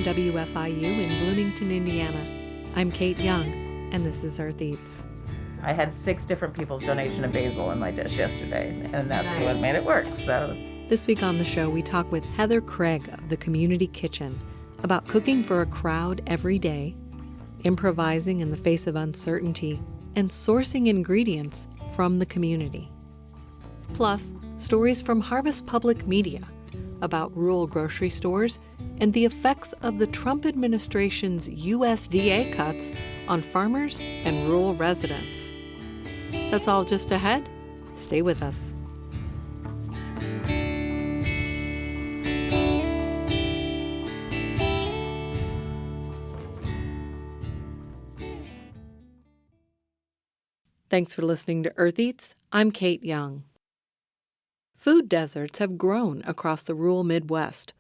on WFIU in Bloomington, Indiana. I'm Kate Young, and this is Earth Eats. I had 6 different people's donation of basil in my dish yesterday, and that's what made it work. So this week on the show, we talk with Heather Craig of the Community Kitchen about cooking for a crowd every day, improvising in the face of uncertainty, and sourcing ingredients from the community. Plus, stories from Harvest Public Media about rural grocery stores and the effects of the Trump administration's USDA cuts on farmers and rural residents. That's all just ahead. Stay with us. Thanks for listening to Earth Eats. I'm Kate Young. Food deserts have grown across the rural Midwest,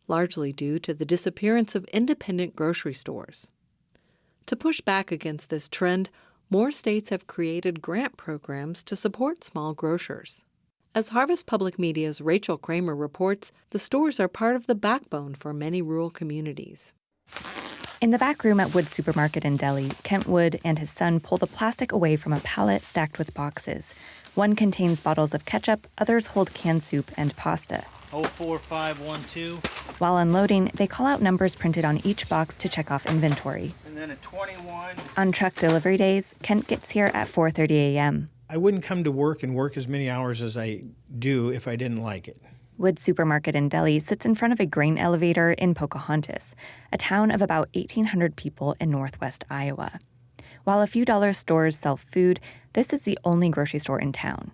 largely due to the disappearance of independent grocery stores. To push back against this trend, more states have created grant programs to support small grocers. As Harvest Public Media's Rachel Kramer reports, the stores are part of the backbone for many rural communities. In the back room at Wood Supermarket in Delhi, Kent Wood and his son pull the plastic away from a pallet stacked with boxes. One contains bottles of ketchup, others hold canned soup and pasta. 04512. While unloading, they call out numbers printed on each box to check off inventory. And then a 21. On truck delivery days, Kent gets here at 4:30 a.m. I wouldn't come to work and work as many hours as I do if I didn't like it. Wood Supermarket in Delhi sits in front of a grain elevator in Pocahontas, a town of about 1,800 people in northwest Iowa. While a few dollar stores sell food, this is the only grocery store in town.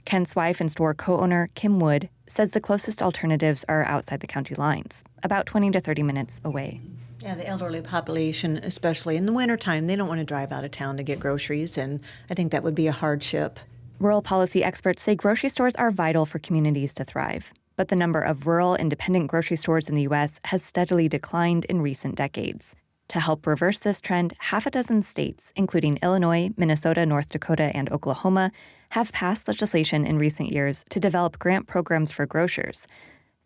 Kent's wife and store co-owner, Kim Wood, says the closest alternatives are outside the county lines, about 20 to 30 minutes away. Yeah, the elderly population, especially in the wintertime, they don't want to drive out of town to get groceries, and I think that would be a hardship. Rural policy experts say grocery stores are vital for communities to thrive, but the number of rural independent grocery stores in the U.S. has steadily declined in recent decades. To help reverse this trend, 6 states, including Illinois, Minnesota, North Dakota, and Oklahoma, have passed legislation in recent years to develop grant programs for grocers.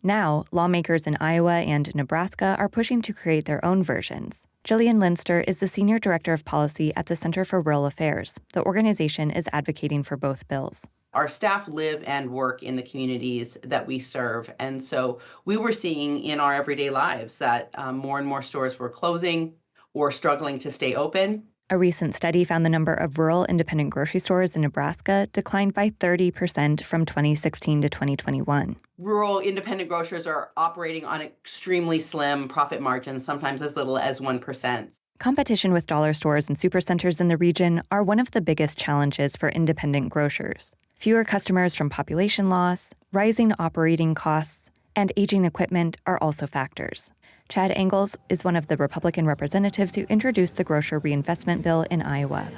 Now, lawmakers in Iowa and Nebraska are pushing to create their own versions. Jillian Linster is the Senior Director of Policy at the Center for Rural Affairs. The organization is advocating for both bills. Our staff live and work in the communities that we serve. And so we were seeing in our everyday lives that more and more stores were closing or struggling to stay open. A recent study found the number of rural independent grocery stores in Nebraska declined by 30% from 2016 to 2021. Rural independent grocers are operating on extremely slim profit margins, sometimes as little as 1%. Competition with dollar stores and supercenters in the region are one of the biggest challenges for independent grocers. Fewer customers from population loss, rising operating costs, and aging equipment are also factors. Chad Engels is one of the Republican representatives who introduced the grocer reinvestment bill in Iowa.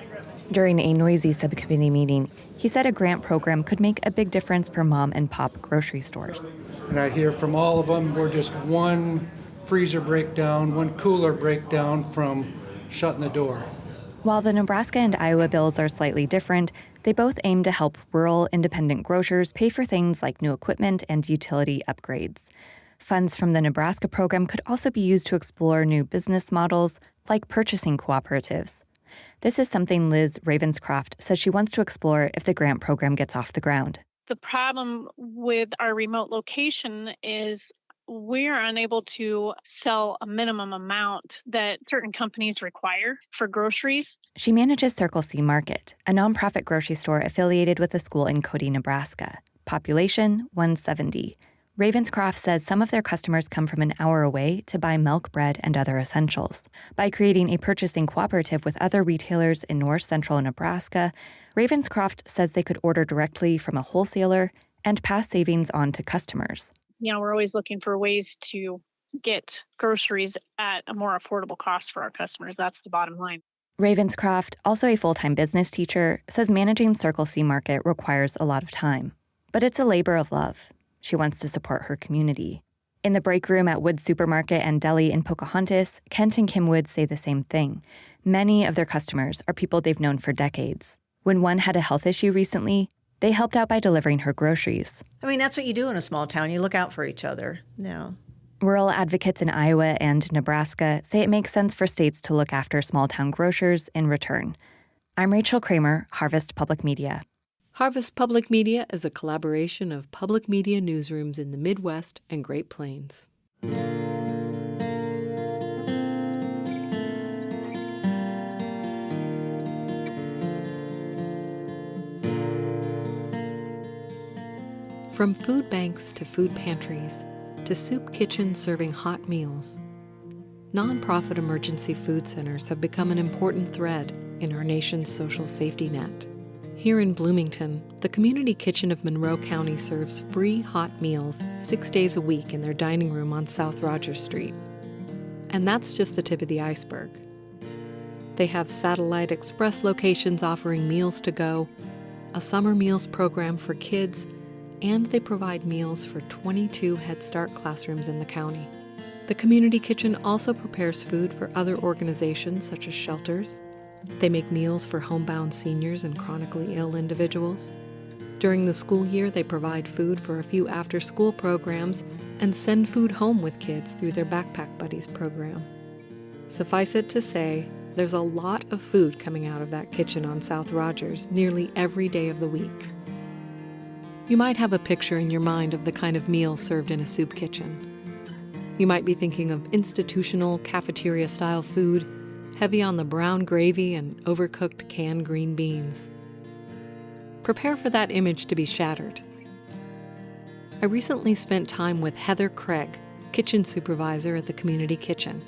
During a noisy subcommittee meeting, he said a grant program could make a big difference for mom and pop grocery stores. And I hear from all of them, we're just one freezer breakdown, one cooler breakdown from shutting the door. While the Nebraska and Iowa bills are slightly different, they both aim to help rural independent grocers pay for things like new equipment and utility upgrades. Funds from the Nebraska program could also be used to explore new business models, like purchasing cooperatives. This is something Liz Ravenscroft says she wants to explore if the grant program gets off the ground. The problem with our remote location is we're unable to sell a minimum amount that certain companies require for groceries. She manages Circle C Market, a nonprofit grocery store affiliated with a school in Cody, Nebraska. Population 170. Ravenscroft says some of their customers come from an hour away to buy milk, bread, and other essentials. By creating a purchasing cooperative with other retailers in north central Nebraska, Ravenscroft says they could order directly from a wholesaler and pass savings on to customers. You know, we're always looking for ways to get groceries at a more affordable cost for our customers. That's the bottom line. Ravenscroft, also a full-time business teacher, says managing Circle C Market requires a lot of time. But it's a labor of love. She wants to support her community. In the break room at Wood Supermarket and Deli in Pocahontas, Kent and Kim Wood say the same thing. Many of their customers are people they've known for decades. When one had a health issue recently, they helped out by delivering her groceries. I mean, that's what you do in a small town. You look out for each other. No. Rural advocates in Iowa and Nebraska say it makes sense for states to look after small-town grocers in return. I'm Rachel Kramer, Harvest Public Media. Harvest Public Media is a collaboration of public media newsrooms in the Midwest and Great Plains. From food banks to food pantries to soup kitchens serving hot meals, nonprofit emergency food centers have become an important thread in our nation's social safety net. Here in Bloomington, the Community Kitchen of Monroe County serves free hot meals 6 days a week in their dining room on South Rogers Street. And that's just the tip of the iceberg. They have satellite express locations offering meals to go, a summer meals program for kids, and they provide meals for 22 Head Start classrooms in the county. The Community Kitchen also prepares food for other organizations such as shelters. They make meals for homebound seniors and chronically ill individuals. During the school year, they provide food for a few after-school programs and send food home with kids through their Backpack Buddies program. Suffice it to say, there's a lot of food coming out of that kitchen on South Rogers nearly every day of the week. You might have a picture in your mind of the kind of meal served in a soup kitchen. You might be thinking of institutional cafeteria-style food, heavy on the brown gravy and overcooked canned green beans. Prepare for that image to be shattered. I recently spent time with Heather Craig, kitchen supervisor at the Community Kitchen.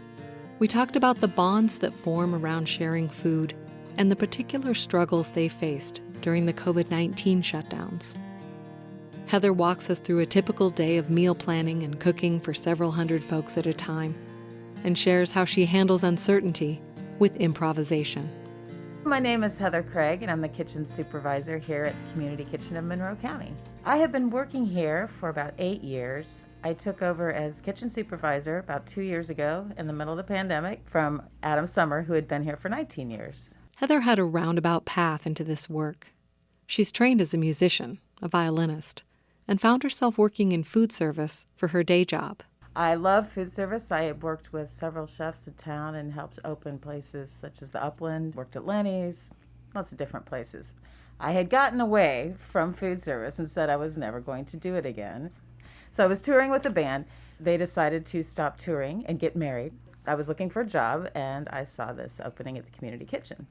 We talked about the bonds that form around sharing food and the particular struggles they faced during the COVID-19 shutdowns. Heather walks us through a typical day of meal planning and cooking for several hundred folks at a time, and shares how she handles uncertainty with improvisation. My name is Heather Craig, and I'm the kitchen supervisor here at the Community Kitchen of Monroe County. I have been working here for about 8 years. I took over as kitchen supervisor about 2 years ago in the middle of the pandemic from Adam Summer, who had been here for 19 years. Heather had a roundabout path into this work. She's trained as a musician, a violinist, and found herself working in food service for her day job. I love food service. I have worked with several chefs in town and helped open places such as the Upland, worked at Lenny's, lots of different places. I had gotten away from food service and said I was never going to do it again. So I was touring with a band. They decided to stop touring and get married. I was looking for a job and I saw this opening at the Community Kitchen.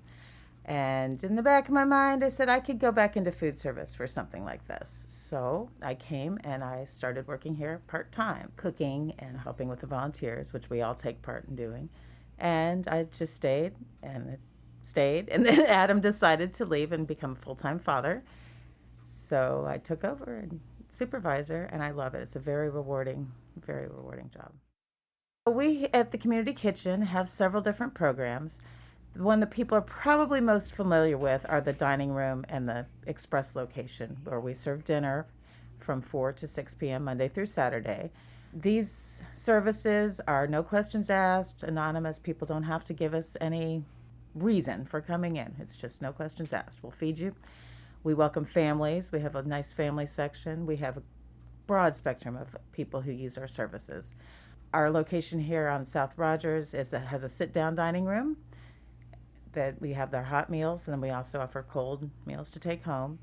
And in the back of my mind, I said I could go back into food service for something like this. So I came and I started working here part-time, cooking and helping with the volunteers, which we all take part in doing. And I just stayed. And then Adam decided to leave and become a full-time father. So I took over and supervisor, and I love it. It's a very rewarding job. We at the Community Kitchen have several different programs. The one that people are probably most familiar with are the dining room and the express location, where we serve dinner from 4 to 6 p.m. Monday through Saturday. These services are no questions asked, anonymous. People don't have to give us any reason for coming in. It's just no questions asked. We'll feed you. We welcome families. We have a nice family section. We have a broad spectrum of people who use our services. Our location here on South Rogers has a sit-down dining room that we have their hot meals, and then we also offer cold meals to take home.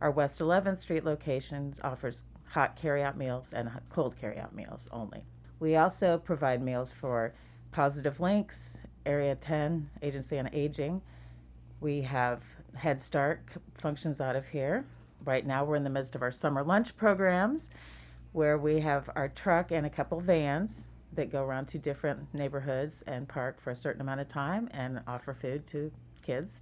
Our West 11th Street location offers hot carry-out meals and cold carry-out meals only. We also provide meals for Positive Links, Area 10, Agency on Aging. We have Head Start functions out of here. Right now we're in the midst of our summer lunch programs, where we have our truck and a couple vans that go around to different neighborhoods and park for a certain amount of time and offer food to kids.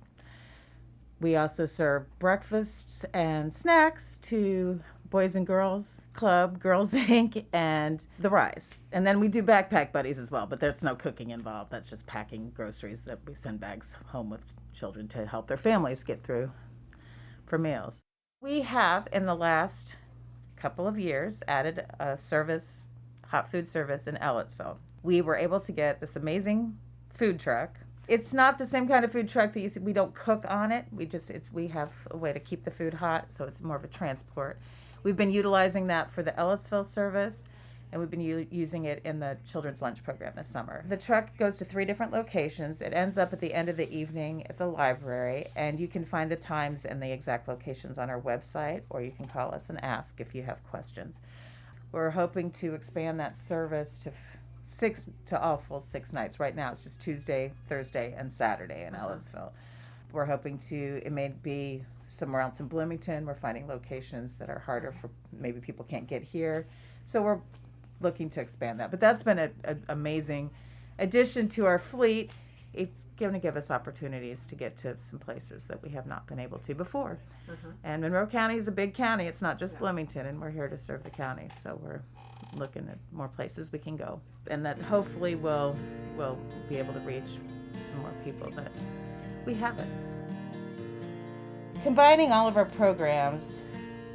We also serve breakfasts and snacks to Boys and Girls Club, Girls Inc., and The Rise. And then we do Backpack Buddies as well, but there's no cooking involved. That's just packing groceries that we send bags home with children to help their families get through for meals. We have, in the last couple of years, added a service, hot food service in Ellettsville. We were able to get this amazing food truck. It's not the same kind of food truck that you see. We don't cook on it. We have a way to keep the food hot, so it's more of a transport. We've been utilizing that for the Ellettsville service, and we've been using it in the children's lunch program this summer. The truck goes to 3 different locations. It ends up at the end of the evening at the library, and you can find the times and the exact locations on our website, or you can call us and ask if you have questions. We're hoping to expand that service to all full 6 nights. Right now it's just Tuesday, Thursday, and Saturday in Ellisville. We're hoping it may be somewhere else in Bloomington. We're finding locations that are harder for maybe people can't get here. So we're looking to expand that. But that's been an amazing addition to our fleet. It's going to give us opportunities to get to some places that we have not been able to before. And Monroe County is a big county. It's not just Bloomington, and we're here to serve the county. So we're looking at more places we can go. And that hopefully we'll be able to reach some more people that we haven't. Combining all of our programs,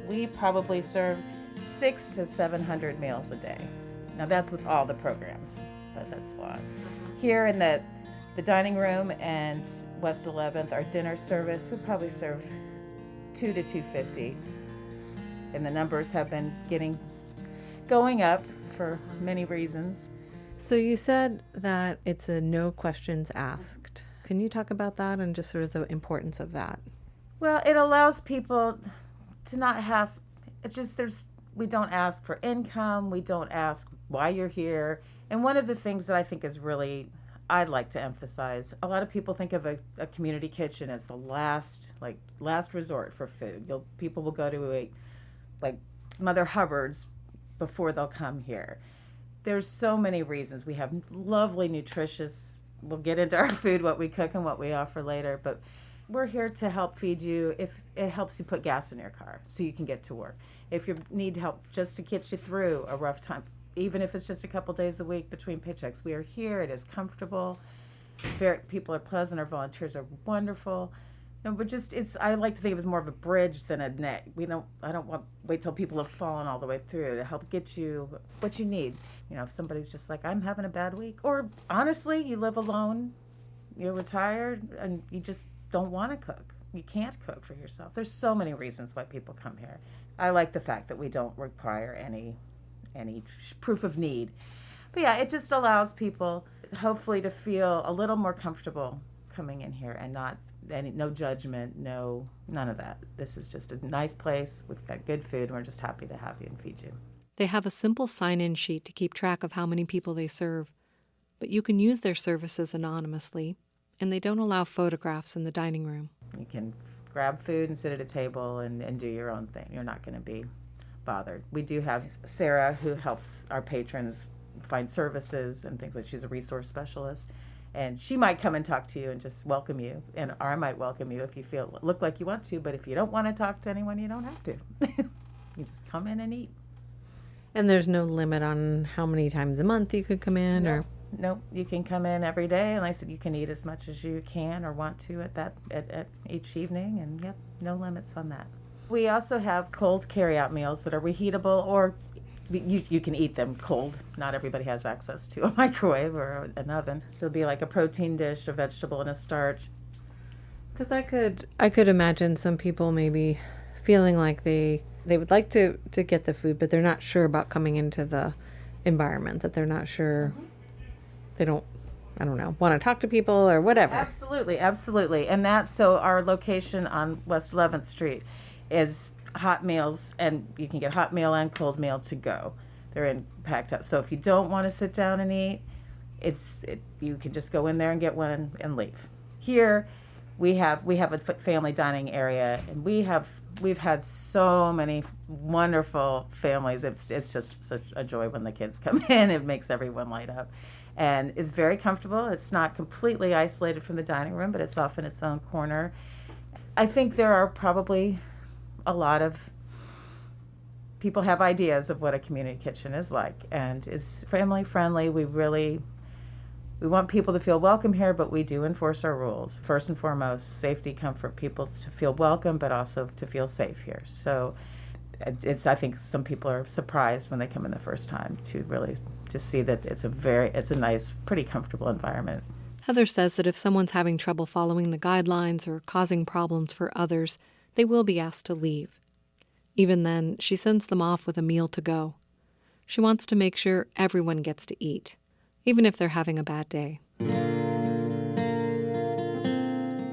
we probably serve 600 to 700 meals a day. Now that's with all the programs, but that's a lot. Here in the dining room and West 11th, our dinner service, we probably serve 2 to 250. And the numbers have been going up for many reasons. So you said that it's a no questions asked. Can you talk about that and just sort of the importance of that? Well, it allows people to not have, we don't ask for income, we don't ask why you're here. And one of the things that I think is really, I'd like to emphasize, a lot of people think of a community kitchen as the last resort for food. People will go to like Mother Hubbard's before they'll come here. There's so many reasons. We have lovely, nutritious, we'll get into our food, what we cook and what we offer later, but we're here to help feed you if it helps you put gas in your car so you can get to work. If you need help just to get you through a rough time, even if it's just a couple days a week between paychecks, we are here. It is comfortable. People are pleasant. Our volunteers are wonderful. No, but I like to think of it as more of a bridge than a net. I don't want wait till people have fallen all the way through to help get you what you need. If somebody's just like, I'm having a bad week, or honestly, you live alone, you're retired, and you just don't want to cook. You can't cook for yourself. There's so many reasons why people come here. I like the fact that we don't require any proof of need. But yeah, it just allows people hopefully to feel a little more comfortable coming in here and no judgment, none of that. This is just a nice place. We've got good food, and we're just happy to have you and feed you. They have a simple sign-in sheet to keep track of how many people they serve, but you can use their services anonymously, and they don't allow photographs in the dining room. You can grab food and sit at a table and do your own thing. You're not going to be bothered. We do have Sarah, who helps our patrons find services and things like she's a resource specialist. And she might come and talk to you and just welcome you. Or I might welcome you if you look like you want to, but if you don't want to talk to anyone, you don't have to. You just come in and eat. And there's no limit on how many times a month you could come in? Nope, you can come in every day, and I said you can eat as much as you can or want to at each evening, and yep, no limits on that. We also have cold carry-out meals that are reheatable, or you can eat them cold. Not everybody has access to a microwave or an oven, so it'd be like a protein dish, a vegetable, and a starch. Because I could imagine some people maybe feeling like they would like to get the food, but they're not sure about coming into the environment, that they're not sure. They don't, want to talk to people or whatever. Absolutely. And so our location on West 11th Street is hot meals, and you can get hot meal and cold meal to go. They're packed out. So if you don't want to sit down and eat, you can just go in there and get one and leave. Here, we have a family dining area, and we've had so many wonderful families. It's just such a joy when the kids come in. It makes everyone light up. And it's very comfortable. It's not completely isolated from the dining room, but it's off in its own corner. I think there are probably a lot of people have ideas of what a community kitchen is like, and it's family friendly. We want people to feel welcome here, but we do enforce our rules. First and foremost, safety, comfort, people to feel welcome, but also to feel safe here. So I think some people are surprised when they come in the first time to see that it's a nice, pretty comfortable environment. Heather says that if someone's having trouble following the guidelines or causing problems for others, they will be asked to leave. Even then, she sends them off with a meal to go. She wants to make sure everyone gets to eat, even if they're having a bad day.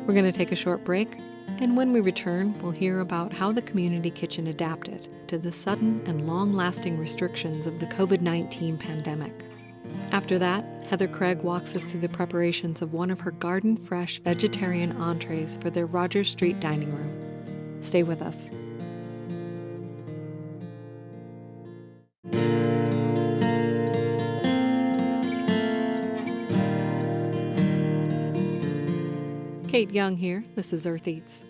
We're going to take a short break, and when we return, we'll hear about how the community kitchen adapted to the sudden and long-lasting restrictions of the COVID-19 pandemic. After that, Heather Craig walks us through the preparations of one of her garden-fresh vegetarian entrees for their Rogers Street dining room. Stay with us. Kate Young here. This is Earth Eats.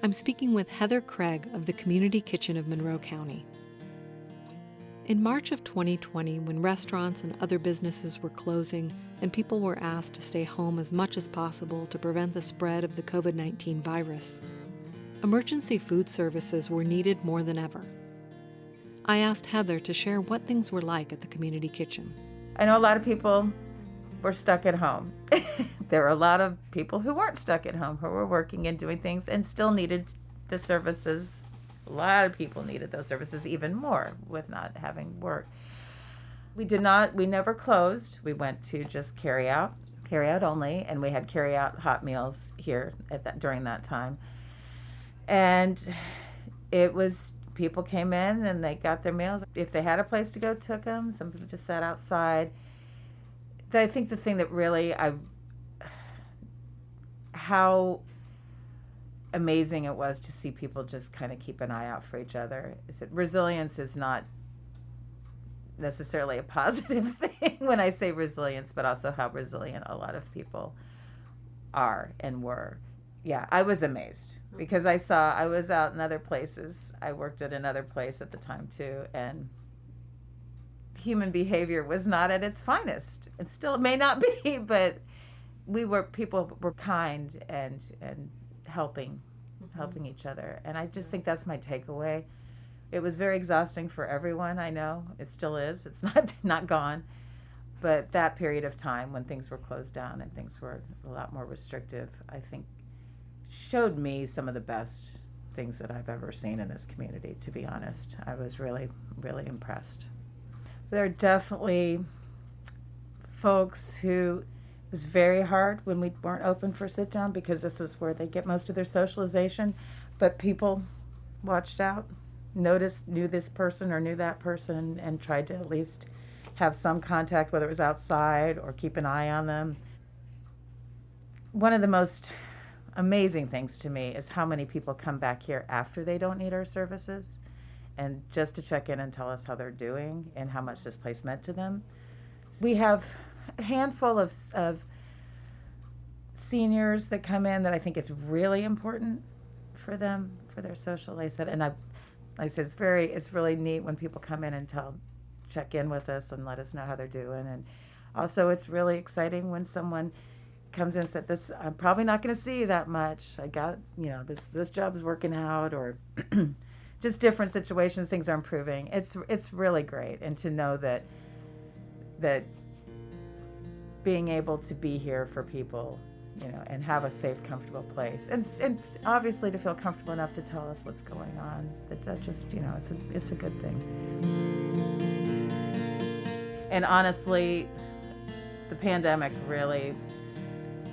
I'm speaking with Heather Craig of the Community Kitchen of Monroe County. In March of 2020, when restaurants and other businesses were closing and people were asked to stay home as much as possible to prevent the spread of the COVID-19 virus, emergency food services were needed more than ever. I asked Heather to share what things were like at the community kitchen. I know a lot of people were stuck at home. There were a lot of people who weren't stuck at home, who were working and doing things and still needed the services. A lot of people needed those services even more with not having work. We never closed. We went to just carry out only, and we had carry out hot meals here during that time. And it was, people came in and they got their meals. If they had a place to go, took them. Some people just sat outside. I think the thing that really, how amazing it was to see people just kind of keep an eye out for each other. Is that resilience is not necessarily a positive thing when I say resilience, but also how resilient a lot of people are and were. Yeah, I was amazed because I was out in other places. I worked at another place at the time too, and human behavior was not at its finest. It still may not be, but people were kind and helping each other. And I just think that's my takeaway. It was very exhausting for everyone, I know. It still is. It's not gone. But that period of time when things were closed down and things were a lot more restrictive, I think showed me some of the best things that I've ever seen in this community, to be honest. I was really, really impressed. There are definitely folks who it was very hard when we weren't open for sit down because this was where they get most of their socialization. But people watched out, knew this person or knew that person, and tried to at least have some contact, whether it was outside or keep an eye on them. One of the most amazing things to me is how many people come back here after they don't need our services, and just to check in and tell us how they're doing and how much this place meant to them. We have a handful of seniors that come in that I think is really important for them, for their social. Like I said, it's really neat when people come in and check in with us and let us know how they're doing. And also it's really exciting when someone comes in and said, I'm probably not going to see you that much. I got, this job's working out, or just different situations, things are improving. It's really great. And to know that being able to be here for people, and have a safe, comfortable place, and obviously to feel comfortable enough to tell us what's going on, that just, it's a good thing. And honestly, the pandemic really,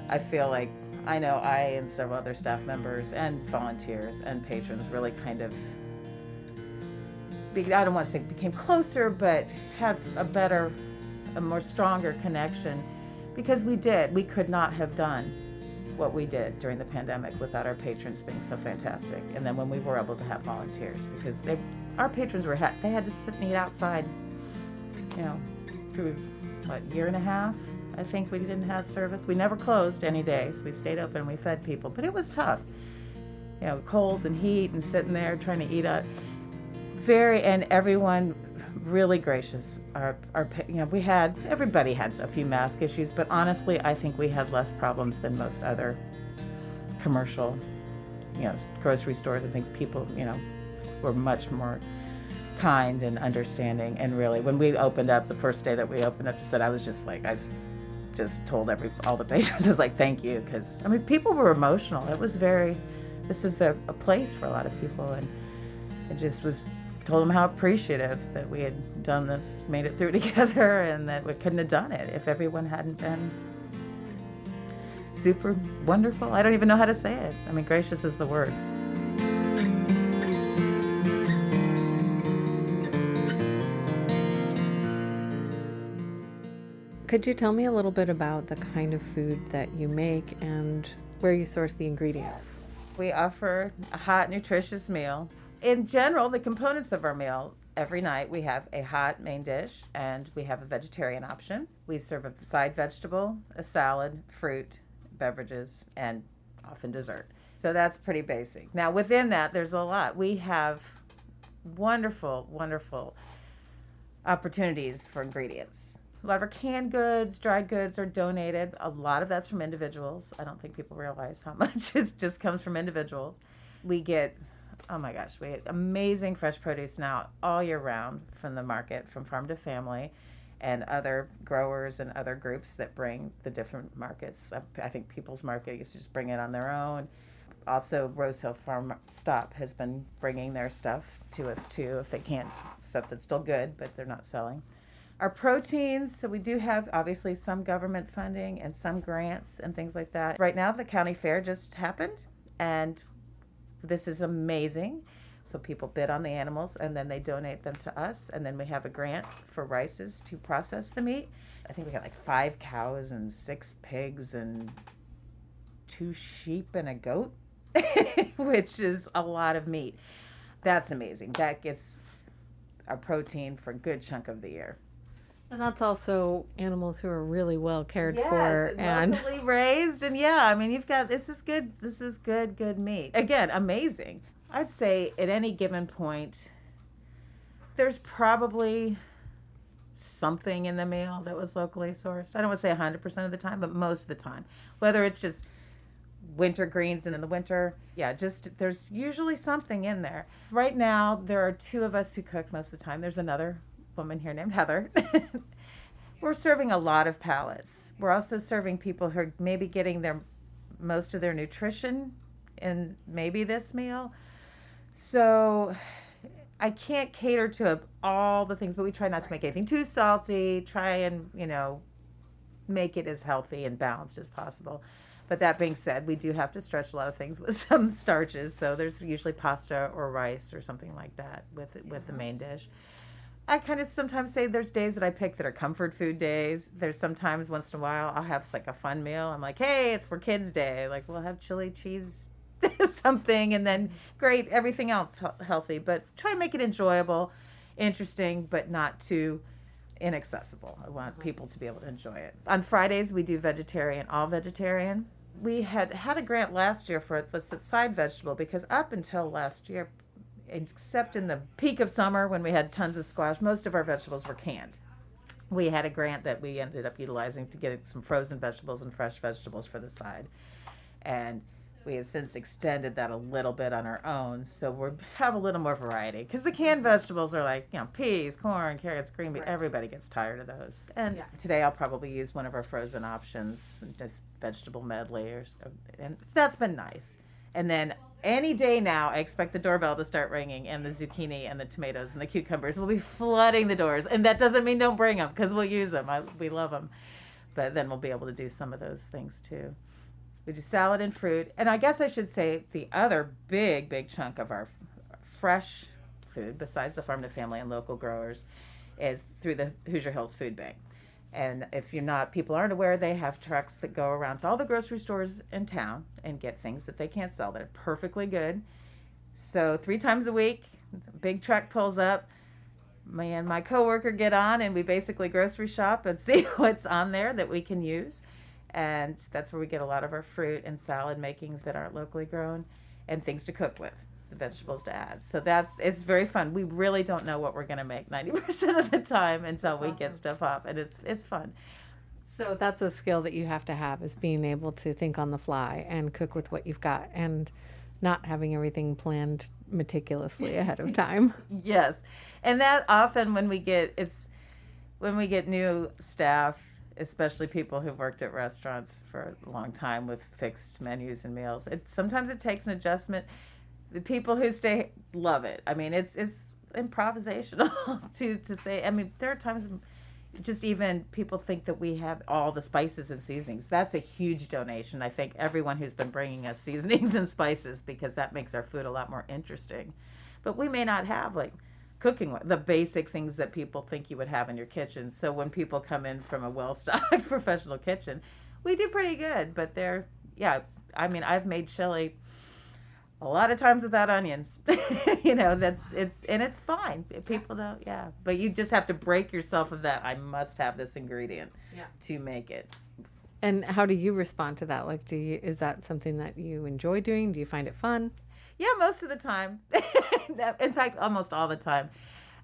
I feel like, I know I and several other staff members and volunteers and patrons really kind of, I don't want to say became closer, but had a more stronger connection, because we could not have done what we did during the pandemic without our patrons being so fantastic. And then when we were able to have volunteers, because our patrons they had to sit and eat outside, through year and a half, I think we didn't have service. We never closed any days. We stayed open and we fed people, but it was tough. Cold and heat and sitting there trying to eat out. And everyone really gracious. Everybody had a few mask issues, but honestly, I think we had less problems than most other commercial, grocery stores and things. People, were much more kind and understanding. And really, when we opened up, the first day that we opened up, I just told all the patrons, I was like, thank you, because people were emotional. It was this is a place for a lot of people, and it just was told them how appreciative that we had done this, made it through together, and that we couldn't have done it if everyone hadn't been super wonderful. I don't even know how to say it. I mean, gracious is the word. Could you tell me a little bit about the kind of food that you make and where you source the ingredients? We offer a hot, nutritious meal. In general, the components of our meal, every night we have a hot main dish and we have a vegetarian option. We serve a side vegetable, a salad, fruit, beverages, and often dessert. So that's pretty basic. Now within that, there's a lot. We have wonderful, wonderful opportunities for ingredients. A lot of our canned goods, dried goods are donated. A lot of that's from individuals. I don't think people realize how much it just comes from individuals. We get, oh my gosh, we get amazing fresh produce now all year round from the market, from farm to family, and other growers and other groups that bring the different markets. I think People's Market used to just bring it on their own. Also, Rose Hill Farm Stop has been bringing their stuff to us too, if they can't, stuff that's still good, but they're not selling. Our proteins, so we do have obviously some government funding and some grants and things like that. Right now, the county fair just happened, and this is amazing. So people bid on the animals, and then they donate them to us, and then we have a grant for Rice's to process the meat. I think we got like 5 cows and 6 pigs and 2 sheep and a goat, which is a lot of meat. That's amazing. That gets our protein for a good chunk of the year. And that's also animals who are really well cared for and locally raised. And yeah, I mean, you've got, this is good meat. Again, amazing. I'd say at any given point, there's probably something in the meal that was locally sourced. I don't want to say 100% of the time, but most of the time. Whether it's just winter greens and in the winter, just there's usually something in there. Right now, there are 2 of us who cook most of the time. There's another woman here named Heather. We're serving a lot of pallets. We're also serving people who are maybe getting most of their nutrition in maybe this meal. So I can't cater to all the things, but we try not to make anything too salty, try and, make it as healthy and balanced as possible. But that being said, we do have to stretch a lot of things with some starches. So there's usually pasta or rice or something like that with the main dish. I kind of sometimes say there's days that I pick that are comfort food days. There's sometimes once in a while I'll have like a fun meal. I'm like, hey, it's for kids' day. Like we'll have chili cheese something, and then great, everything else healthy. But try and make it enjoyable, interesting, but not too inaccessible. I want people to be able to enjoy it. On Fridays, we do vegetarian, all vegetarian. We had a grant last year for the side vegetable because up until last year, except in the peak of summer when we had tons of squash, most of our vegetables were canned. We had a grant that we ended up utilizing to get some frozen vegetables and fresh vegetables for the side. And we have since extended that a little bit on our own, so we have a little more variety. Because the canned vegetables are like, peas, corn, carrots, green beans. Everybody gets tired of those. And today I'll probably use one of our frozen options, just vegetable medley, and that's been nice. And then any day now, I expect the doorbell to start ringing, and the zucchini and the tomatoes and the cucumbers will be flooding the doors. And that doesn't mean don't bring them, because we'll use them. We love them. But then we'll be able to do some of those things too. We do salad and fruit. And I guess I should say the other big chunk of our fresh food, besides the farm to family and local growers, is through the Hoosier Hills Food Bank. And if people aren't aware, they have trucks that go around to all the grocery stores in town and get things that they can't sell that are perfectly good. So 3 times a week, the big truck pulls up. Me and my coworker get on, and we basically grocery shop and see what's on there that we can use. And that's where we get a lot of our fruit and salad makings that aren't locally grown and things to cook with, the vegetables to add. So it's very fun. We really don't know what we're going to make 90% of the time until we get stuff up, and it's fun. So that's a skill that you have to have, is being able to think on the fly and cook with what you've got and not having everything planned meticulously ahead of time. Yes. And that often when we get new staff, especially people who've worked at restaurants for a long time with fixed menus and meals, sometimes it takes an adjustment. The people who stay love it. I mean, it's improvisational to say. I mean, there are times just even people think that we have all the spices and seasonings. That's a huge donation. I thank everyone who's been bringing us seasonings and spices because that makes our food a lot more interesting. But we may not have like cooking, the basic things that people think you would have in your kitchen. So when people come in from a well-stocked professional kitchen, we do pretty good. But I mean, I've made chili a lot of times without onions. It's fine. People don't, but you just have to break yourself of that. I must have this ingredient to make it. And how do you respond to that? Like, is that something that you enjoy doing? Do you find it fun? Yeah, most of the time. In fact, almost all the time.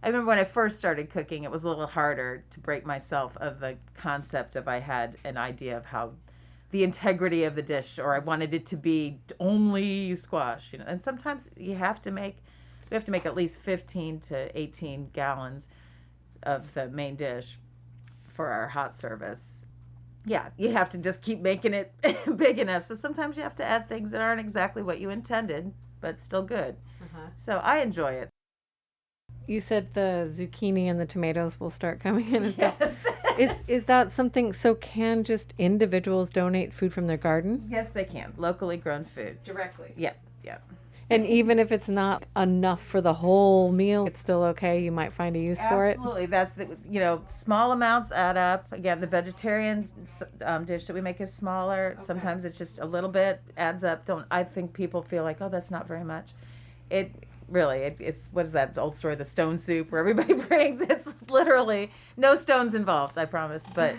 I remember when I first started cooking, it was a little harder to break myself of the concept of I had an idea of how the integrity of the dish, or I wanted it to be only squash, And sometimes we have to make at least 15 to 18 gallons of the main dish for our hot service. Yeah, you have to just keep making it big enough. So sometimes you have to add things that aren't exactly what you intended, but still good. So I enjoy it. You said the zucchini and the tomatoes will start coming in and stuff. Is that something, so can just individuals donate food from their garden? Yes, they can. Locally grown food. Directly? Yeah. And even if it's not enough for the whole meal, it's still okay? You might find a use for it? Absolutely. That's small amounts add up. Again, the vegetarian dish that we make is smaller. Okay. Sometimes it's just a little bit adds up. I think people feel like, oh, that's not very much. It's what is that old story, the stone soup, where everybody brings, it's literally no stones involved, I promise. But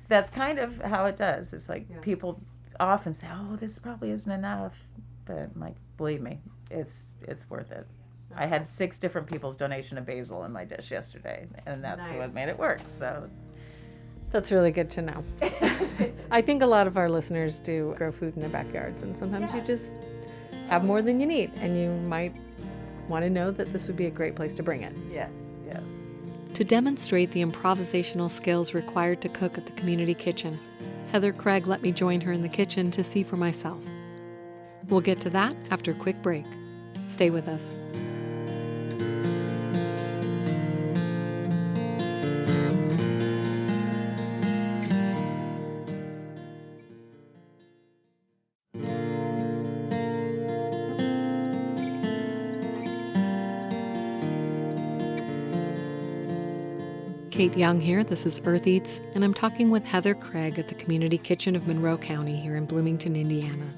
that's kind of how it does. It's like people often say, oh, this probably isn't enough. But I'm like, believe me, it's worth it. I had 6 different people's donation of basil in my dish yesterday, and that's what made it work. So that's really good to know. I think a lot of our listeners do grow food in their backyards, and sometimes you just have more than you need, and you might want to know that this would be a great place to bring it. Yes. To demonstrate the improvisational skills required to cook at the community kitchen, Heather Craig let me join her in the kitchen to see for myself. We'll get to that after a quick break. Stay with us. Kate Young here, this is Earth Eats, and I'm talking with Heather Craig at the Community Kitchen of Monroe County here in Bloomington, Indiana.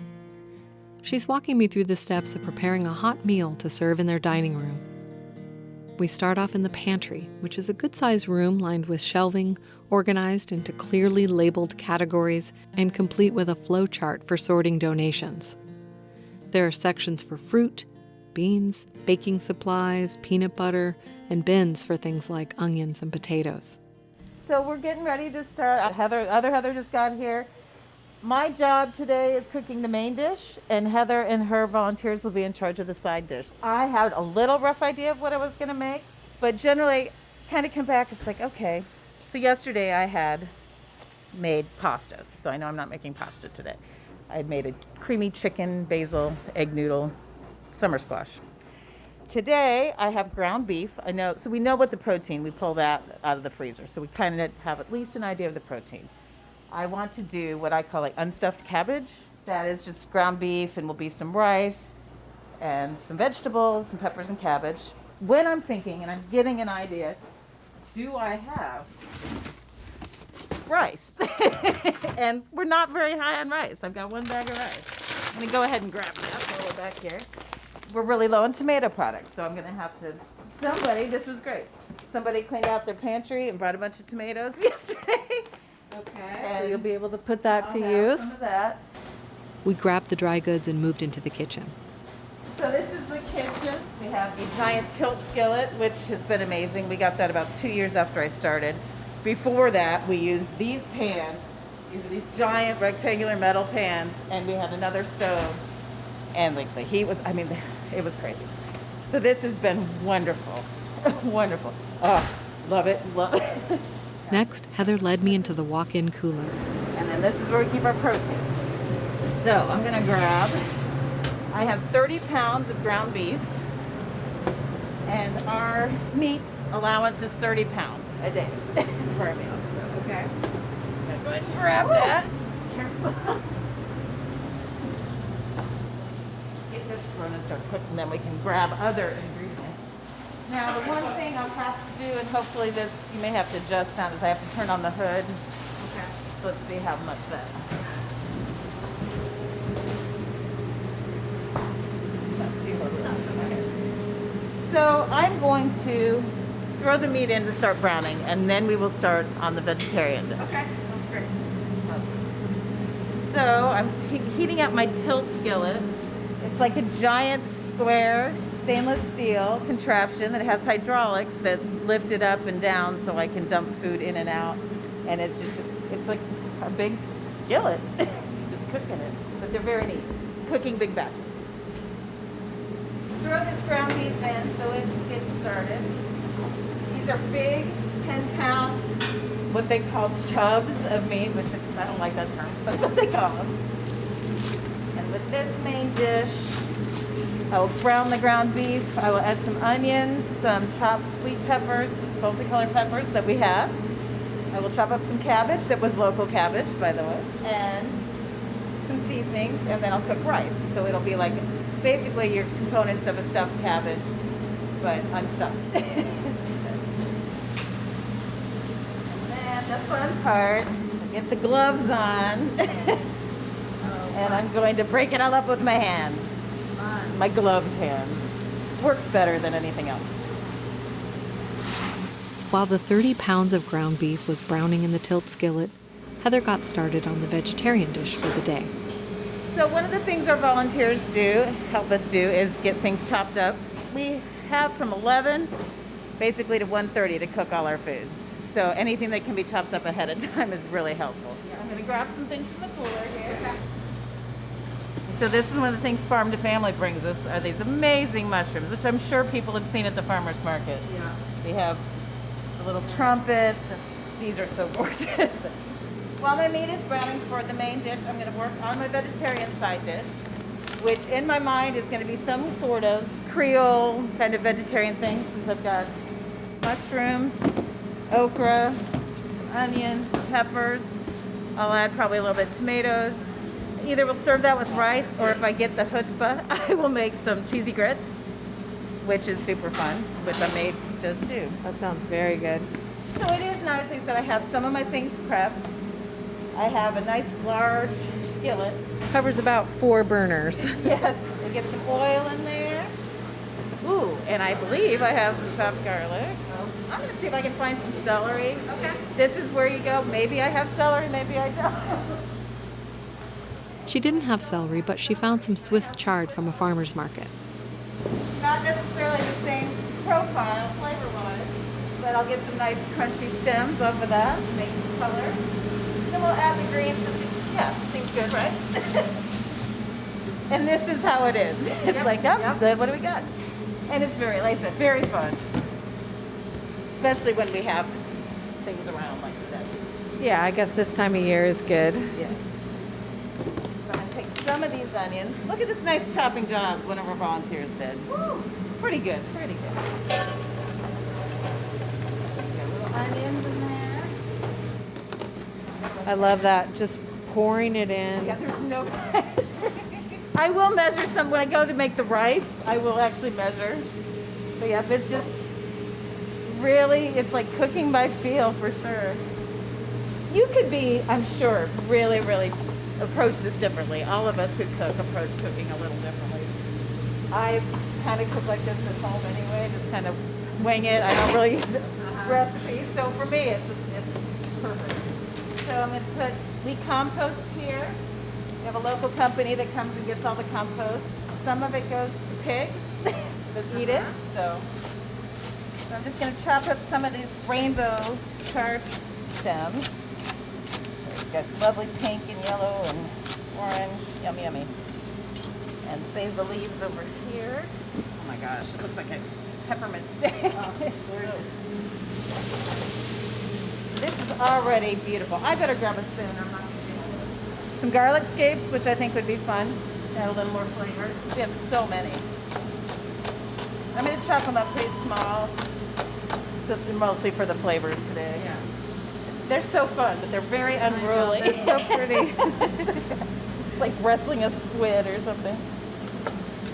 She's walking me through the steps of preparing a hot meal to serve in their dining room. We start off in the pantry, which is a good-sized room lined with shelving, organized into clearly labeled categories, and complete with a flow chart for sorting donations. There are sections for fruit, beans, baking supplies, peanut butter, and bins for things like onions and potatoes. So we're getting ready to start. Other Heather just got here. My job today is cooking the main dish, and Heather and her volunteers will be in charge of the side dish. I had a little rough idea of what I was going to make, but generally kind of come back, it's like, okay. So yesterday I had made pasta, so I know I'm not making pasta today. I had made a creamy chicken, basil, egg noodle, summer squash. Today I have ground beef. So we know what the protein, we pull that out of the freezer, so we kind of have at least an idea of the protein. I want to do what I call like unstuffed cabbage. That is just ground beef, and will be some rice and some vegetables, some peppers and cabbage. When I'm thinking and I'm getting an idea, do I have rice? And we're not very high on rice. I've got 1 bag of rice. I'm gonna go ahead and grab that while we're back here. We're really low on tomato products, so I'm gonna have to, this was great. Somebody cleaned out their pantry and brought a bunch of tomatoes yesterday. Okay, so you'll be able to put that to use. Some of that. We grabbed the dry goods and moved into the kitchen. So this is the kitchen. We have the giant tilt skillet, which has been amazing. We got that about 2 years after I started. Before that, we used these pans. These are these giant rectangular metal pans, and we had another stove. And like the heat was, it was crazy. So this has been wonderful. Wonderful. Oh, love it. Next, Heather led me into the walk-in cooler. And then this is where we keep our protein. So I'm going to grab, I have 30 pounds of ground beef. And And our meat allowance is 30 pounds a day for our meals. So, okay. I'm gonna go ahead and grab that. Careful. Get this thrown and start cooking, then we can grab other ingredients. Now, the one thing I'll have to do, and hopefully this, you may have to adjust sound, is I have to turn on the hood. Okay. So let's see how much that. It's not too hard. Okay. So I'm going to throw the meat in to start browning, and then we will start on the vegetarian dish. Okay, sounds great. So I'm heating up my tilt skillet. It's like a giant square stainless steel contraption that has hydraulics that lift it up and down so I can dump food in and out. And it's like a big skillet. Just cook in it. But they're very neat. Cooking big batches. Throw this ground beef in so it's getting started. These are big 10-pound, what they call chubs of meat, which I don't like that term, but that's what they call them. And with this main dish, I will brown the ground beef. I will add some onions, some chopped sweet peppers, multicolored peppers that we have. I will chop up some cabbage that was local cabbage, by the way, and some seasonings, and then I'll cook rice. So it'll be like basically your components of a stuffed cabbage, but unstuffed. And then the fun part, I get the gloves on, and I'm going to break it all up with my hands. My gloved hands. Works better than anything else. While the 30 pounds of ground beef was browning in the tilt skillet, Heather got started on the vegetarian dish for the day. So one of the things our volunteers help us do, is get things chopped up. We have from 11 basically to 1:30 to cook all our food. So anything that can be chopped up ahead of time is really helpful. I'm going to grab some things from the cooler here. So this is one of the things Farm to Family brings us, are these amazing mushrooms, which I'm sure people have seen at the farmer's market. Yeah. They have the little trumpets, and these are so gorgeous. While my meat is browning for the main dish, I'm going to work on my vegetarian side dish, which in my mind is going to be some sort of Creole kind of vegetarian thing, since I've got mushrooms, okra, some onions, some peppers. I'll add probably a little bit of tomatoes. Either we'll serve that with rice, or if I get the chutzpah, I will make some cheesy grits, which is super fun, which I made just do. That sounds very good. So it is nice that I have some of my things prepped. I have a nice large skillet. Covers about 4 burners. Yes, we get some oil in there. Ooh, and I believe I have some chopped garlic. I'm going to see if I can find some celery. Okay. This is where you go. Maybe I have celery, maybe I don't. She didn't have celery, but she found some Swiss chard from a farmer's market. Not necessarily the same profile, flavor-wise, but I'll get some nice crunchy stems off of that, make some color. Then we'll add the greens. Yeah, seems good, right? And this is how it is. It's good, what do we got? And it's very, like I said, very fun. Especially when we have things around like this. Yeah, I guess this time of year is good. Yes. Some of these onions. Look at this nice chopping job one of our volunteers did. Woo, pretty good, pretty good. Got little onions in there. I love that. Just pouring it in. Yeah, there's no measure. I will measure some when I go to make the rice. I will actually measure. But yeah, it's just really, it's like cooking by feel for sure. You could be, I'm sure, really, really approach this differently. All of us who cook approach cooking a little differently. I kind of cook like this at home anyway, just kind of wing it. I don't really use recipes, so for me it's perfect. So I'm going to put, we compost here. We have a local company that comes and gets all the compost. Some of it goes to pigs that eat it. So I'm just going to chop up some of these rainbow chard stems. Got lovely pink and yellow and orange. Yummy, yummy. And save the leaves over here. Oh my gosh, it looks like a peppermint steak. This is already beautiful. I better grab a spoon. I'm not gonna do it. Some garlic scapes, which I think would be fun. Add a little more flavor. We have so many. I'm going to chop them up pretty small. So they're mostly for the flavor today. Yeah. They're so fun, but they're very unruly. They're so pretty. It's like wrestling a squid or something.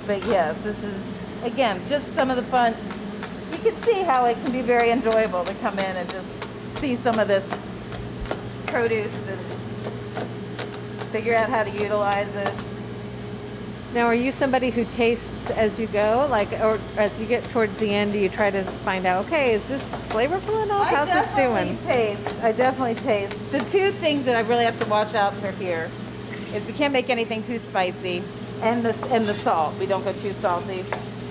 But yes, this is, again, just some of the fun. You can see how it can be very enjoyable to come in and just see some of this produce and figure out how to utilize it. Now, are you somebody who tastes as you go, or as you get towards the end, do you try to find out, okay, is this flavorful enough? How's this doing? I definitely taste. The two things that I really have to watch out for here is we can't make anything too spicy, and the salt. We don't go too salty.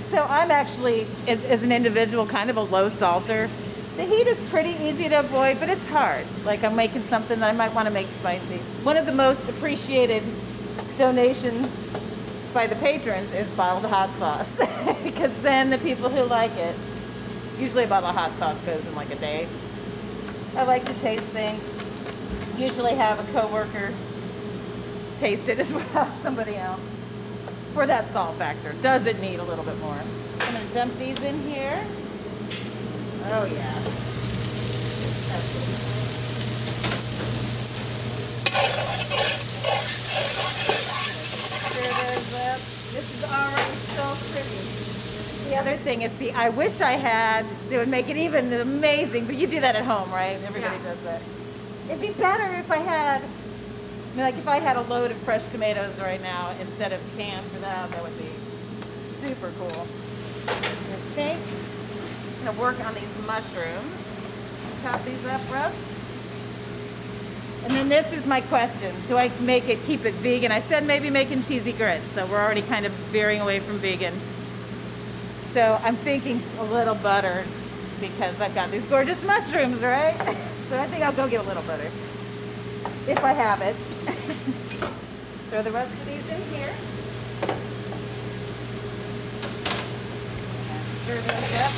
So I'm actually, as an individual, kind of a low salter. The heat is pretty easy to avoid, but it's hard. Like I'm making something that I might want to make spicy. One of the most appreciated donations by the patrons is bottled hot sauce, because then the people who like it, usually a bottle of hot sauce goes in like a day. I like to taste things. Usually have a coworker taste it as well, somebody else, for that salt factor. Does it need a little bit more? I'm gonna dump these in here. Oh yeah. Stir those up. This is already so pretty. The other thing is I wish I had, it would make it even amazing, but you do that at home, right? Everybody does that. It'd be better if I had, like if I had a load of fresh tomatoes right now instead of canned for that would be super cool. Okay. I'm gonna work on these mushrooms. Chop these up rough. And then this is my question. Do I keep it vegan? I said maybe making cheesy grits, so we're already kind of veering away from vegan. So I'm thinking a little butter because I've got these gorgeous mushrooms, right? So I think I'll go get a little butter, if I have it. Throw the rest of these in here. And stir those up.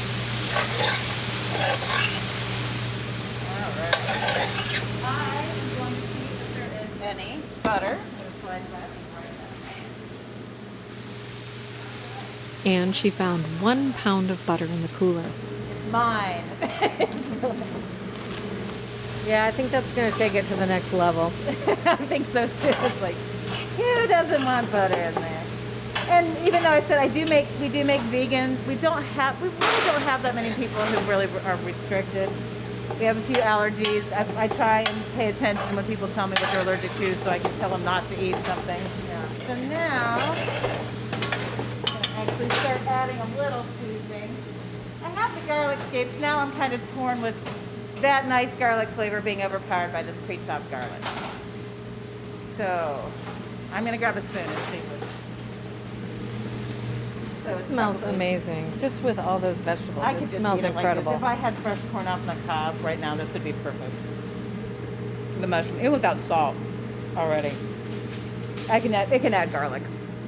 All right. I am going to see if there is any butter. I'm going to slide that right in. And she found 1 pound of butter in the cooler. It's mine. Yeah, I think that's going to take it to the next level. I think so too. It's like, who doesn't want butter in there? And even though I said we do make vegan, we really don't have that many people who really are restricted. We have a few allergies. I try and pay attention when people tell me what they're allergic to, so I can tell them not to eat something. Yeah. So now, I'm going to actually start adding a little seasoning. I have the garlic scapes. Now I'm kind of torn with that nice garlic flavor being overpowered by this pre-chopped garlic. So I'm going to grab a spoon and see what. So It smells amazing, just with all those vegetables. I It could just smells eat it incredible. Like this. If I had fresh corn off the cob right now, this would be perfect. The mushroom, even without salt already. It can add garlic.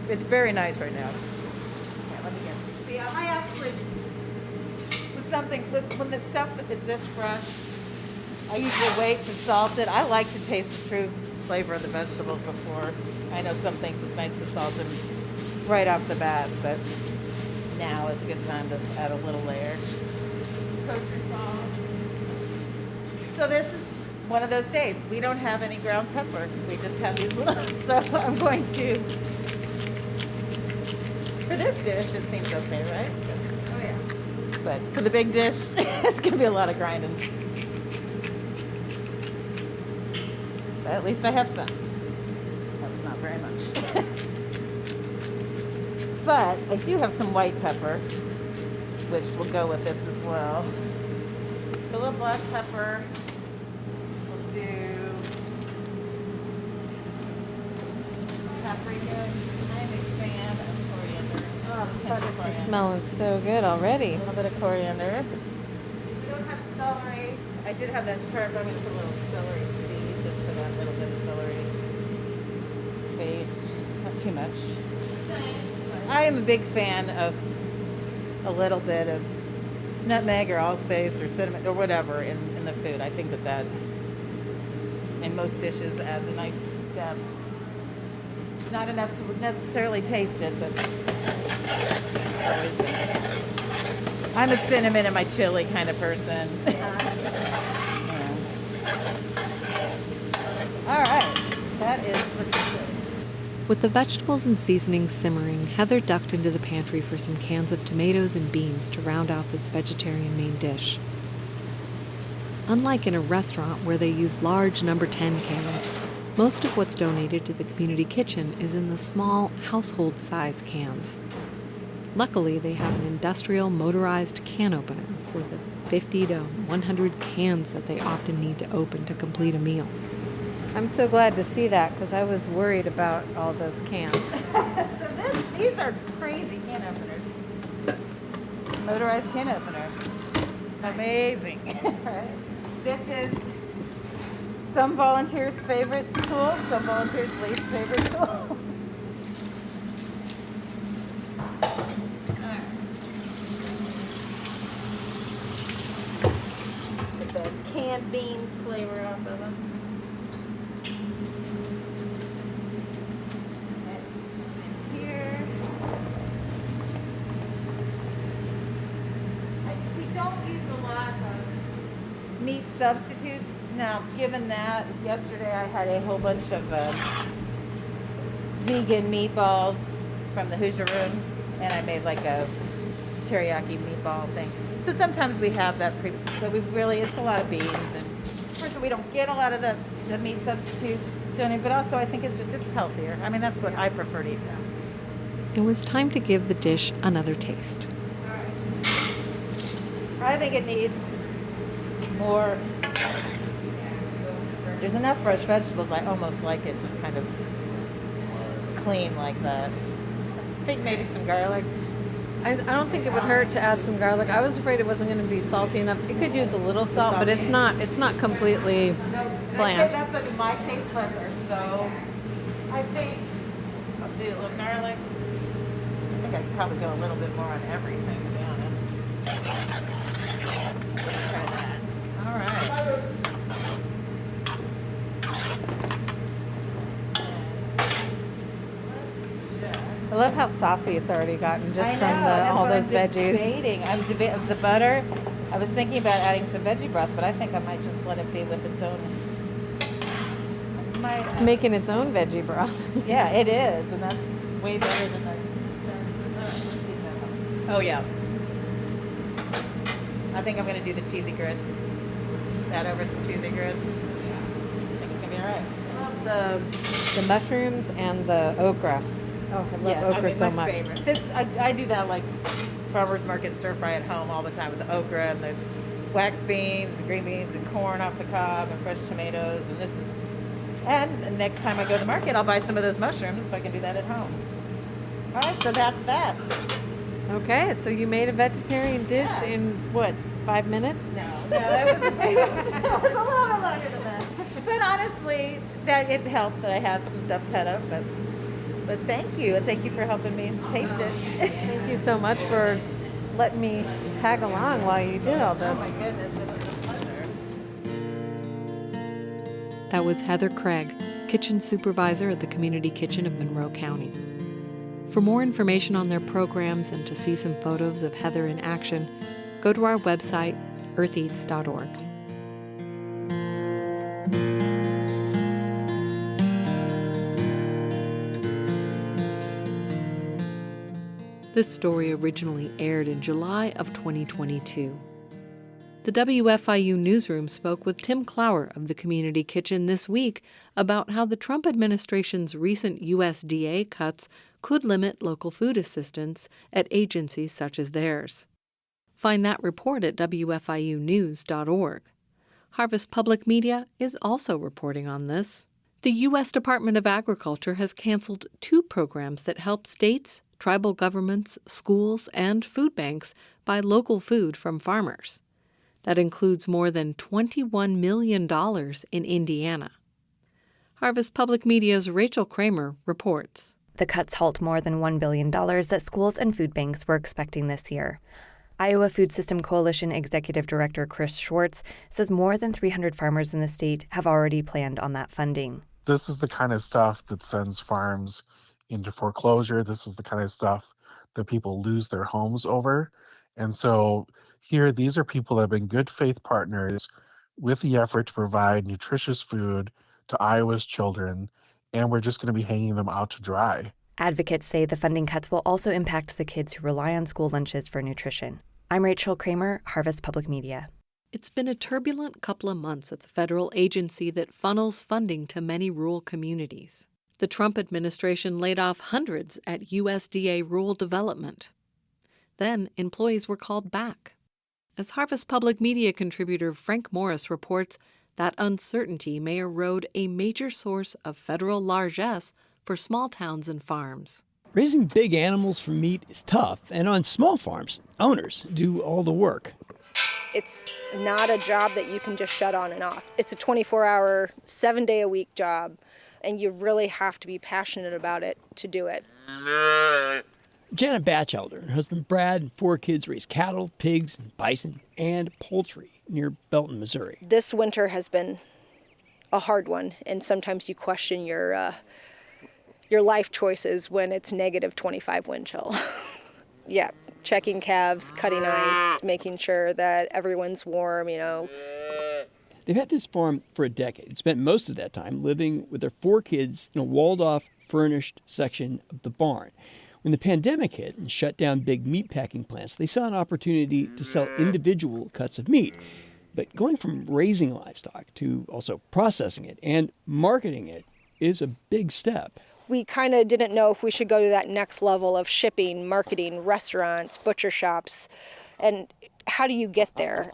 It's very nice right now. Yeah, let me get this. I actually, when the stuff is this fresh, I usually wait to salt it. I like to taste the true flavor of the vegetables before. I know some things it's nice to salt them right off the bat, but now is a good time to add a little layer. Kosher salt. So this is one of those days. We don't have any ground pepper. We just have these little. So I'm going to, for this dish, it seems okay, right? Oh yeah. But for the big dish, it's going to be a lot of grinding. But at least I have some. That was not very much. But I do have some white pepper, which will go with this as well. So a little black pepper. We'll do some paprika. I'm a fan of coriander. Oh, It's smelling so good already. A little bit of coriander. We don't have celery. I did have that chart, but I'm going to put a little celery seed just for that little bit of celery taste. Not too much. I am a big fan of a little bit of nutmeg or allspice or cinnamon or whatever in the food. I think that in most dishes adds a nice depth. Not enough to necessarily taste it, but always good. I'm a cinnamon in my chili kind of person. Yeah. All right, that is the chili. With the vegetables and seasonings simmering, Heather ducked into the pantry for some cans of tomatoes and beans to round out this vegetarian main dish. Unlike in a restaurant where they use large number 10 cans, most of what's donated to the community kitchen is in the small household-size cans. Luckily, they have an industrial motorized can opener for the 50 to 100 cans that they often need to open to complete a meal. I'm so glad to see that because I was worried about all those cans. These are crazy can openers. Motorized can opener. Amazing. Right? This is some volunteers' favorite tool, some volunteers' least favorite tool. Get the canned bean flavor off of them. Meat substitutes. Now, given that, yesterday I had a whole bunch of vegan meatballs from the Hoosier Room, and I made like a teriyaki meatball thing. So sometimes we have that, but it's a lot of beans, and first we don't get a lot of the meat substitute donated, but also I think it's healthier. I mean, that's what I prefer to eat now. It was time to give the dish another taste. All right. I think it needs more. There's enough fresh vegetables. I almost like it just kind of clean like that. I think maybe some garlic. I don't think it would hurt to add some garlic. I was afraid it wasn't going to be salty enough. It could use a little salt, but it's not completely bland. That's what my taste buds are so. I think I'll do a little garlic. I think I could probably go a little bit more on everything, to be honest. Let's try that. All right. I love how saucy it's already gotten just from all those veggies. I'm debating the butter. I was thinking about adding some veggie broth, but I think I might just let it be with its own. It's making its own veggie broth. Yeah, it is, and that's way better than the. Oh yeah. I think I'm gonna do the cheesy grits. Add over some cheesy grits. I think it's gonna be all right. I love the mushrooms and the okra. Oh, I love okra so much. Favorite. I do that like farmer's market stir fry at home all the time with the okra and the wax beans and green beans and corn off the cob and fresh tomatoes. And next time I go to the market, I'll buy some of those mushrooms so I can do that at home. All right, so that's that. Okay, so you made a vegetarian dish in what, 5 minutes? No, it was a little longer than that. But honestly, it helped that I had some stuff cut up. But thank you, and thank you for helping me taste it. Thank you so much for letting me tag along while you did all this. Oh my goodness, it was a pleasure. That was Heather Craig, kitchen supervisor at the Community Kitchen of Monroe County. For more information on their programs and to see some photos of Heather in action, go to our website, eartheats.org. This story originally aired in July of 2022. The WFIU newsroom spoke with Tim Clower of the Community Kitchen this week about how the Trump administration's recent USDA cuts could limit local food assistance at agencies such as theirs. Find that report at WFIUnews.org. Harvest Public Media is also reporting on this. The U.S. Department of Agriculture has canceled 2 programs that help states, tribal governments, schools, and food banks buy local food from farmers. That includes more than $21 million in Indiana. Harvest Public Media's Rachel Kramer reports. The cuts halt more than $1 billion that schools and food banks were expecting this year. Iowa Food System Coalition Executive Director Chris Schwartz says more than 300 farmers in the state have already planned on that funding. This is the kind of stuff that sends farms into foreclosure. This is the kind of stuff that people lose their homes over. And so here, these are people that have been good faith partners with the effort to provide nutritious food to Iowa's children, and we're just going to be hanging them out to dry. Advocates say the funding cuts will also impact the kids who rely on school lunches for nutrition. I'm Rachel Kramer, Harvest Public Media. It's been a turbulent couple of months at the federal agency that funnels funding to many rural communities. The Trump administration laid off hundreds at USDA Rural Development. Then employees were called back. As Harvest Public Media contributor Frank Morris reports, that uncertainty may erode a major source of federal largesse for small towns and farms. Raising big animals for meat is tough, and on small farms, owners do all the work. It's not a job that you can just shut on and off. It's a 24-hour, 7-day-a-week job, and you really have to be passionate about it to do it. Janet Batchelder and her husband Brad and 4 kids raise cattle, pigs, bison, and poultry near Belton, Missouri. This winter has been a hard one, and sometimes you question your life choices when it's negative 25 wind chill. Yeah, checking calves, cutting ice, making sure that everyone's warm, They've had this farm for a decade, spent most of that time living with their 4 kids in a walled-off, furnished section of the barn. When the pandemic hit and shut down big meatpacking plants, they saw an opportunity to sell individual cuts of meat. But going from raising livestock to also processing it and marketing it is a big step. We kind of didn't know if we should go to that next level of shipping, marketing, restaurants, butcher shops, and how do you get there?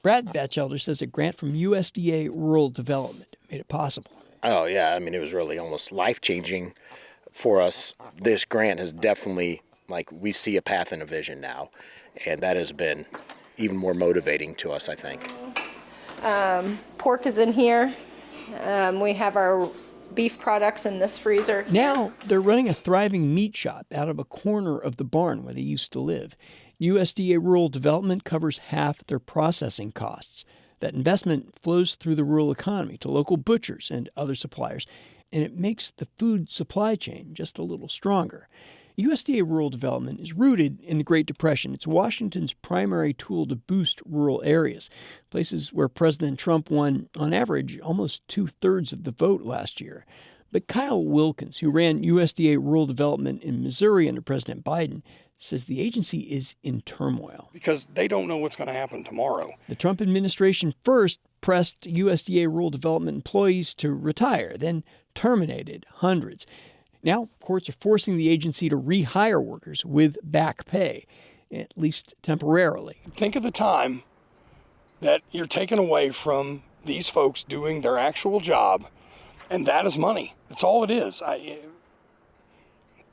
Brad Batchelder says a grant from USDA Rural Development made it possible. Oh, yeah. I mean, it was really almost life-changing for us. This grant has definitely, we see a path and a vision now, and that has been even more motivating to us, I think. Pork is in here. We have our beef products in this freezer. Now they're running a thriving meat shop out of a corner of the barn where they used to live. USDA Rural Development covers half their processing costs. That investment flows through the rural economy to local butchers and other suppliers, and it makes the food supply chain just a little stronger. USDA Rural Development is rooted in the Great Depression. It's Washington's primary tool to boost rural areas, places where President Trump won, on average, almost 2/3 of the vote last year. But Kyle Wilkins, who ran USDA Rural Development in Missouri under President Biden, says the agency is in turmoil. Because they don't know what's going to happen tomorrow. The Trump administration first pressed USDA Rural Development employees to retire, then terminated hundreds. Now, courts are forcing the agency to rehire workers with back pay, at least temporarily. Think of the time that you're taken away from these folks doing their actual job, and that is money. That's all it is.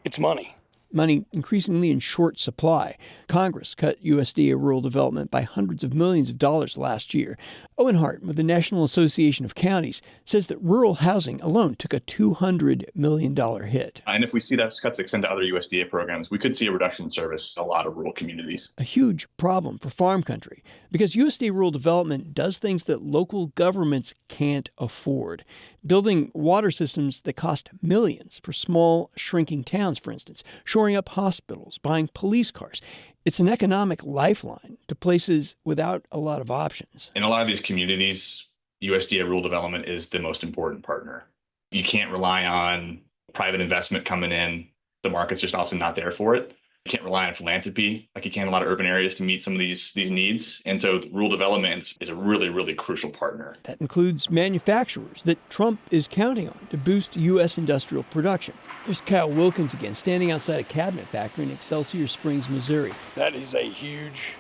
It's money. Money increasingly in short supply. Congress cut USDA Rural Development by hundreds of millions of dollars last year. Owen Hart with the National Association of Counties says that rural housing alone took a $200 million hit. And if we see those cuts extend to other USDA programs, we could see a reduction in service in a lot of rural communities. A huge problem for farm country because USDA Rural Development does things that local governments can't afford. Building water systems that cost millions for small, shrinking towns, for instance, shoring up hospitals, buying police cars. It's an economic lifeline to places without a lot of options. In a lot of these communities, USDA Rural Development is the most important partner. You can't rely on private investment coming in. The market's just often not there for it. You can't rely on philanthropy like you can in a lot of urban areas to meet some of these needs. And so rural development is a really, really crucial partner. That includes manufacturers that Trump is counting on to boost U.S. industrial production. There's Kyle Wilkins again, standing outside a cabinet factory in Excelsior Springs, Missouri. That is a huge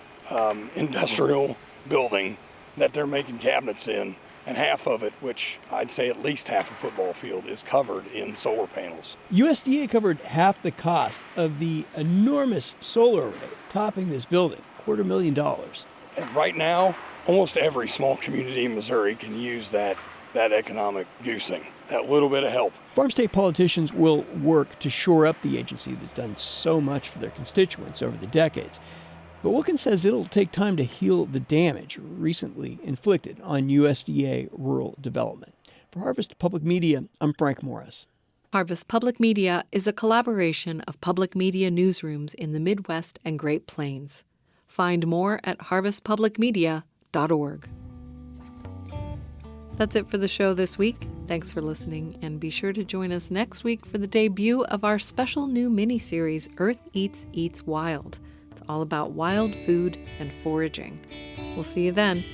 industrial building that they're making cabinets in. And half of it, which I'd say at least half a football field, is covered in solar panels. USDA covered half the cost of the enormous solar array topping this building, $250,000. And right now, almost every small community in Missouri can use that economic goosing, that little bit of help. Farm state politicians will work to shore up the agency that's done so much for their constituents over the decades. But Wilkins says it'll take time to heal the damage recently inflicted on USDA Rural Development. For Harvest Public Media, I'm Frank Morris. Harvest Public Media is a collaboration of public media newsrooms in the Midwest and Great Plains. Find more at harvestpublicmedia.org. That's it for the show this week. Thanks for listening, and be sure to join us next week for the debut of our special new mini-series, Earth Eats Eats Wild. It's all about wild food and foraging. We'll see you then.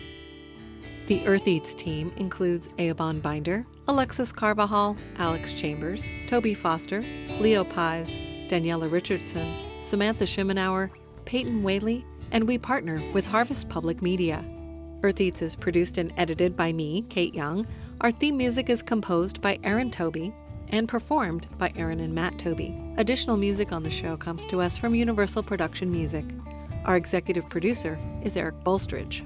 The Earth Eats team includes Eobon Binder, Alexis Carvajal, Alex Chambers, Toby Foster, Leo Pies, Daniela Richardson, Samantha Shimenauer, Peyton Whaley, and we partner with Harvest Public Media. Earth Eats is produced and edited by me, Kate Young. Our theme music is composed by Aaron Toby and performed by Aaron and Matt Toby. Additional music on the show comes to us from Universal Production Music. Our executive producer is Eric Bolstridge.